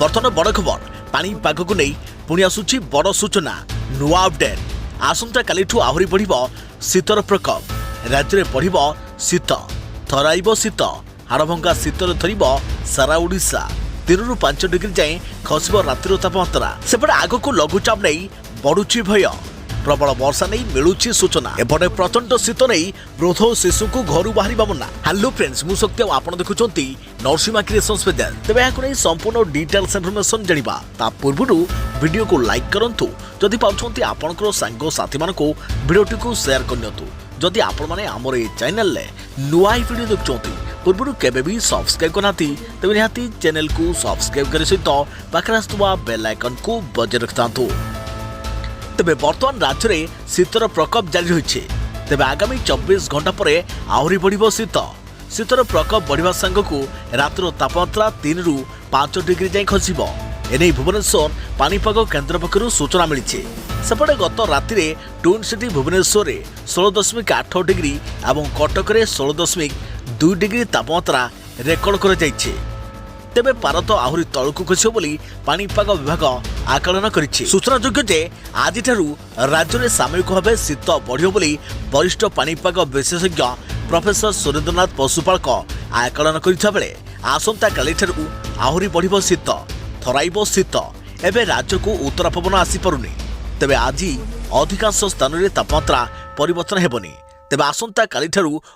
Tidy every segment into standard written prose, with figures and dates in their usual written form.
बर्तमान बड़ खबर पाणीपाग को नहीं पुणी आसुची बड़ सूचना नुआ अपडेट। आसंता कालीठू आहरी बढ़ शीतर प्रकोप राज्य में बढ़ शीत थराइब शीत हाड़भंगा शीतर थर सारा ओडिशा 3 ରୁ 5 डिग्री जाए खसब रातिर तापमात्रा। सेपटे आग को लघुचाप नहीं बढ़ुची भय प्रबल वर्षा नहीं मिलूची सूचना। एपटे प्रचंड शीत नहीं वृद्ध शिशु को घर बाहर मना। हेलो फ्रेंड्स मु शक्ति आपन देखुचंती नरसिम्हा क्रिएशन स्पेशल। तेबे याकु नै संपूर्ण डिटेल्स इन्फॉर्मेशन जानिबा ता पूर्वरु वीडियो को लाइक करंतु जदि पाउछंती आपनकर सांगो साथी मानको वीडियोटी को शेयर करनियतु। जदि आपण माने हमर ए चैनल ले नुआ वीडियो देखुचंती पूर्वरु केबे भी सब्सक्राइब करनाती तेबे निहाती चैनल को सब्सक्राइब करे सहित पाखरे आस्तुवा बेल आइकन को बजाय रखतांतु। तेबे वर्तमान राज्य में शीतर प्रकोप जारी रही। तेबे आगामी 24 घंटा पर आहरी बढ़ शीत शीतर प्रकोप बढ़ा सांग को रातिर तापमात्रा 3 ରୁ 5 डिग्री जाए खसब। एने भुवनेश्वर पाणीपाग केन्द्र पक्षर सूचना मिली। सेपटे गत राति ट्विन सिटी भुवनेश्वर 16.8 डिग्री और कटक 16.2 डिग्री तापमात्रा रेकर्ड कर। तेबे पारत आहरी तलकू खस पाणीपाग विभाग आकलन करिछि। सूचनायोग्य जे आज राज्य में सामयिक भाव शीत बढ़ियो बोली वरिष्ठ पाणीपाग विशेषज्ञ प्रोफेसर सुरेंद्रनाथ पशुपालक आकलन करिथा बेले आसंता काली आहरी बढ़िबो शीत थराइब शीत। एबे राज्य को उत्तर पवन आसी पारुनी। तेबे आज अधिकांश स्थान में तापमात्रा परिवर्तन हेबनी। तेबे आसंता काली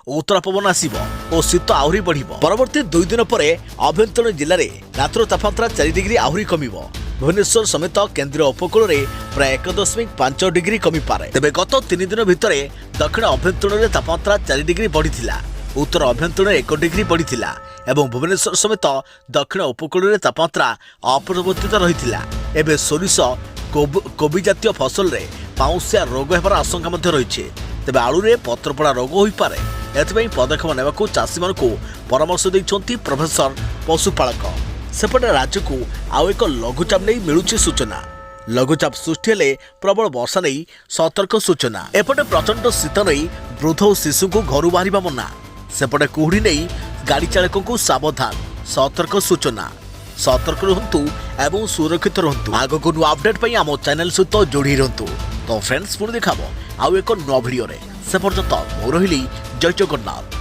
उत्तर पवन आसीबो और शीत आहरी बढ़िबो। परवर्ती 2 दिन पर अभ्यंतरण जिले में रात्र तापमात्रा 4 डिग्री आहरी कमिबो। भुवनेश्वर समेत केन्द्रीय उपकूल में प्राय 1.5 डिग्री कमी पारे। तेबे गत 3 दिन भितर दक्षिण अभ्यंतरण में तापमात्रा 4 डिग्री बढ़िथिला, उत्तर अभ्यंतरण 1 डिग्री बढ़िथिला एवं भुवनेश्वर समेत दक्षिण उपकूल में तापमात्रा अपरिवर्तित रहिथिला। एबे सोरिष कोबी जातीय फसल रे पाउसिया रोग हेबार आशंका मध्य रहिछि। तेबे आलू रे पत्रपड़ा रोग होई पारे। एथबई पदक्षेप नेबाकू चाषी मानकू परामर्श दैछंती प्रोफेसर पशुपालक। सेपटे राज्य को आउ एक लघुचाप नहीं मिलूची सूचना। लघुचाप सृष्टि हेले प्रबल वर्षा नहीं सतर्क सूचना। एपटे प्रचंड शीत नहीं वृद्ध और शिशु को घर बाहर मना। सेपटे कुहुड़ी नहीं गाड़ी चालकों को सावधान सतर्क सूचना। सतर्क रुहतु एवं सुरक्षित रुहतु। आगको नुआ अपडेट पई आम चैनल सहित जोड़ी रुहतु। तो फ्रेंड्स पुणी देखाबो आउ एक नुआ वीडियो रे। से पर्यंत मो रहिली जय जगन्नाथ।